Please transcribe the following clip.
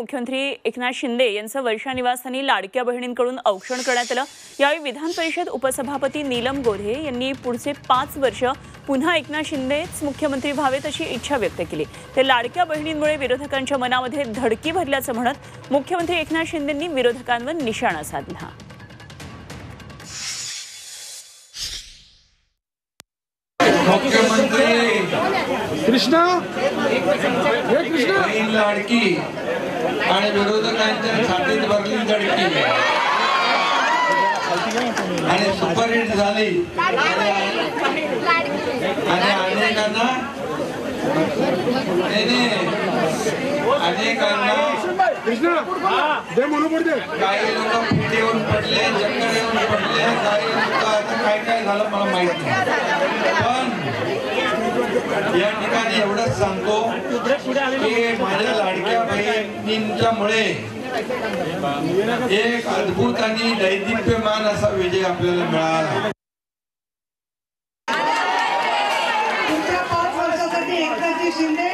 मुख्यमंत्री एकनाथ शिंदे यांचं वर्षा निवासस्थानी लाडक्या बहिणींकडून औक्षण करण्यात आलं। यावेळी विधान परिषद उपसभापती नीलम गोऱ्हे यांनी पुढचे 5 वर्ष पुन्हा एकनाथ शिंदेच मुख्यमंत्री व्हावेत अशी इच्छा व्यक्त केली। ते लाडक्या बहिणींमुळे विरोधकांच्या मनामध्ये धडकी भरल्याचं म्हणत मुख्यमंत्री एकनाथ शिंदेंनी विरोधकांवर निशाणा साधला। मुख्यमंत्री कृष्णा लाडकी आणि विरोधकांच्या छातीत भरली धडकी आणि सुपरहिट झाली आणि अनेकांना काही लोक पिढी येऊन पडले, चक्कर येऊन पडले, काही लोक आता काय काय झालं मला माहित नाही। पण या ठिकाणी एवढंच सांगतो की माझ्या लाडक्या बहिणींच्यामुळे एक अद्भुत आणि दैदिप्यमान असा विजय आपल्याला मिळाला। पुढच्या 5 वर्षासाठी एकनाथ शिंदे